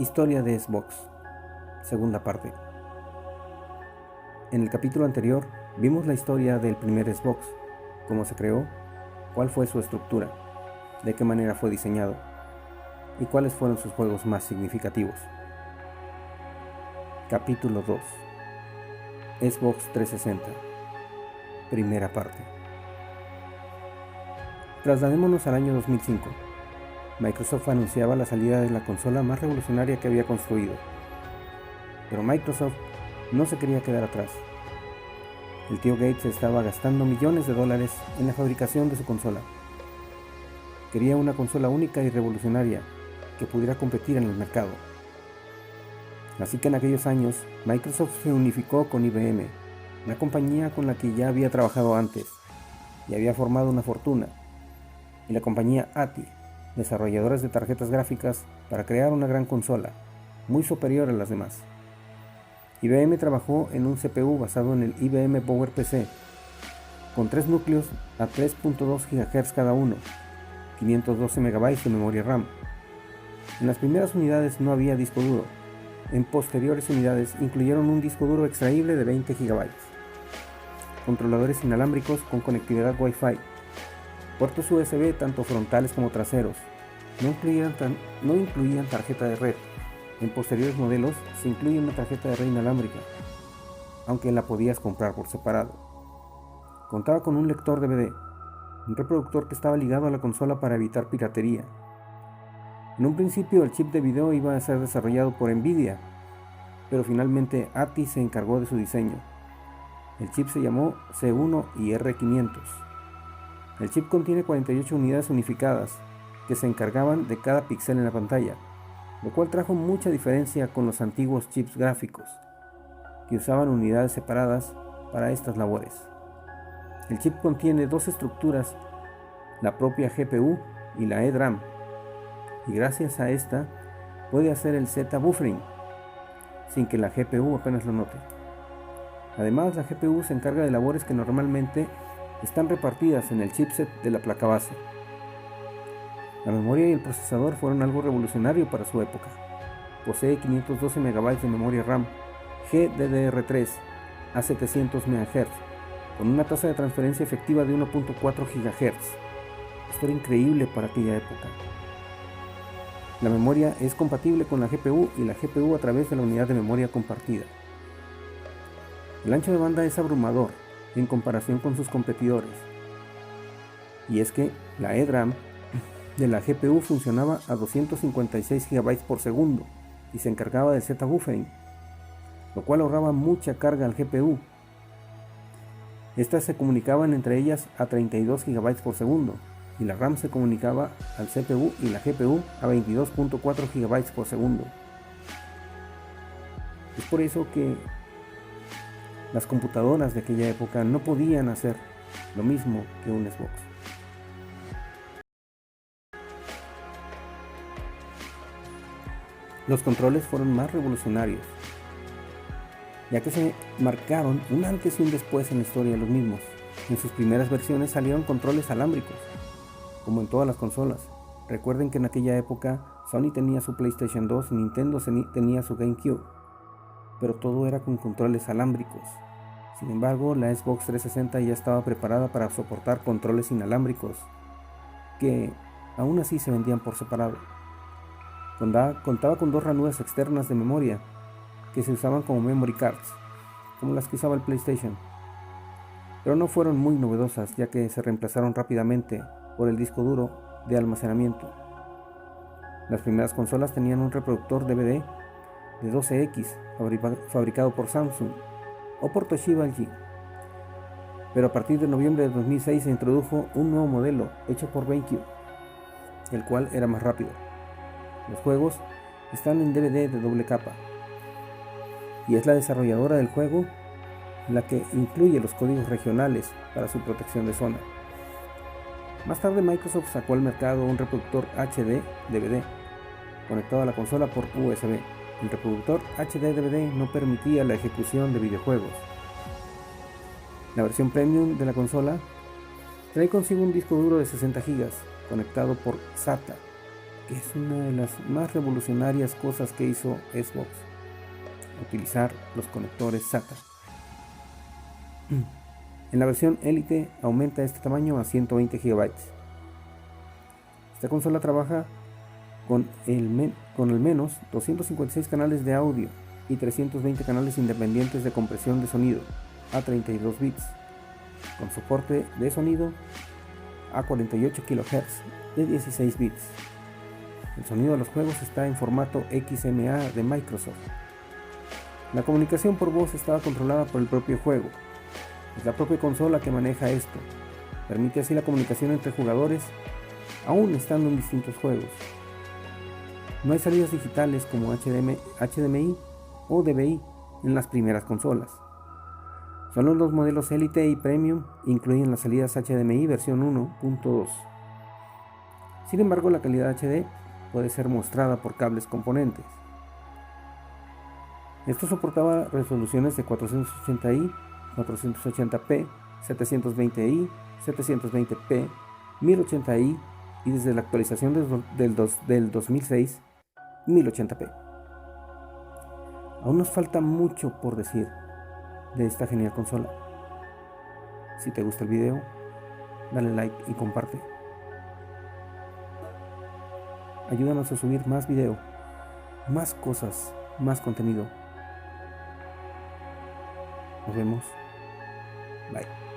Historia de Xbox, segunda parte. En el capítulo anterior vimos la historia del primer Xbox, cómo se creó, cuál fue su estructura, de qué manera fue diseñado y cuáles fueron sus juegos más significativos. Capítulo 2. Xbox 360, primera parte. Trasladémonos al año 2005. Microsoft anunciaba la salida de la consola más revolucionaria que había construido. Pero Microsoft no se quería quedar atrás. El tío Gates estaba gastando millones de dólares en la fabricación de su consola. Quería una consola única y revolucionaria que pudiera competir en el mercado. Así que en aquellos años, Microsoft se unificó con IBM, una compañía con la que ya había trabajado antes y había formado una fortuna, y la compañía ATI, desarrolladores de tarjetas gráficas, para crear una gran consola, muy superior a las demás. IBM trabajó en un CPU basado en el IBM PowerPC, con 3 núcleos a 3.2 GHz cada uno, 512 MB de memoria RAM. En las primeras unidades no había disco duro. En posteriores unidades incluyeron un disco duro extraíble de 20 GB, controladores inalámbricos con conectividad Wi-Fi, puertos USB tanto frontales como traseros. No incluían tarjeta de red. En posteriores modelos se incluye una tarjeta de red inalámbrica, aunque la podías comprar por separado. Contaba con un lector DVD, un reproductor que estaba ligado a la consola para evitar piratería. En un principio el chip de video iba a ser desarrollado por Nvidia, pero finalmente ATI se encargó de su diseño. El chip se llamó C1 y R500. El chip contiene 48 unidades unificadas que se encargaban de cada píxel en la pantalla, lo cual trajo mucha diferencia con los antiguos chips gráficos, que usaban unidades separadas para estas labores. El chip contiene dos estructuras, la propia GPU y la EDRAM, y gracias a esta puede hacer el Z-buffering, sin que la GPU apenas lo note. Además, la GPU se encarga de labores que normalmente están repartidas en el chipset de la placa base. La memoria y el procesador fueron algo revolucionario para su época. Posee 512 MB de memoria RAM GDDR3 a 700 MHz, con una tasa de transferencia efectiva de 1.4 GHz. Esto era increíble para aquella época. La memoria es compatible con la GPU y la GPU a través de la unidad de memoria compartida. El ancho de banda es abrumador en comparación con sus competidores. Y es que la EDRAM de la GPU funcionaba a 256 GB por segundo y se encargaba del Z-buffering, lo cual ahorraba mucha carga al GPU. Estas se comunicaban entre ellas a 32 GB por segundo y la RAM se comunicaba al CPU y la GPU a 22.4 GB por segundo. Es por eso que las computadoras de aquella época no podían hacer lo mismo que un Xbox. Los controles fueron más revolucionarios, ya que se marcaron un antes y un después en la historia de los mismos. En sus primeras versiones salieron controles alámbricos, como en todas las consolas. Recuerden que en aquella época Sony tenía su PlayStation 2 y Nintendo tenía su GameCube, pero todo era con controles alámbricos. Sin embargo, la Xbox 360 ya estaba preparada para soportar controles inalámbricos, que aún así se vendían por separado. Contaba con dos ranuras externas de memoria que se usaban como memory cards, como las que usaba el PlayStation, pero no fueron muy novedosas, ya que se reemplazaron rápidamente por el disco duro de almacenamiento. Las primeras consolas tenían un reproductor DVD de 12X fabricado por Samsung o por Toshiba LG, pero a partir de noviembre de 2006 se introdujo un nuevo modelo hecho por BenQ, el cual era más rápido. Los juegos están en DVD de doble capa, y es la desarrolladora del juego la que incluye los códigos regionales para su protección de zona. Más tarde Microsoft sacó al mercado un reproductor HD DVD conectado a la consola por USB. El reproductor HD DVD no permitía la ejecución de videojuegos. La versión premium de la consola trae consigo un disco duro de 60 GB conectado por SATA, que es una de las más revolucionarias cosas que hizo Xbox: utilizar los conectores SATA. En la versión Elite aumenta este tamaño a 120 GB. Esta consola trabaja con al menos 256 canales de audio y 320 canales independientes de compresión de sonido a 32 bits, con soporte de sonido a 48 kHz de 16 bits. El sonido de los juegos está en formato XMA de Microsoft. La comunicación por voz estaba controlada por el propio juego. Es la propia consola que maneja esto. Permite así la comunicación entre jugadores, aún estando en distintos juegos. No hay salidas digitales como HDMI o DVI en las primeras consolas. Solo los modelos Elite y Premium incluyen las salidas HDMI versión 1.2. Sin embargo, la calidad HD puede ser mostrada por cables componentes. Esto soportaba resoluciones de 480i, 480p, 720i, 720p, 1080i y desde la actualización del 2006, 1080p. Aún nos falta mucho por decir de esta genial consola. Si te gusta el video, dale like y comparte. Ayúdanos a subir más video, más cosas, más contenido. Nos vemos. Bye.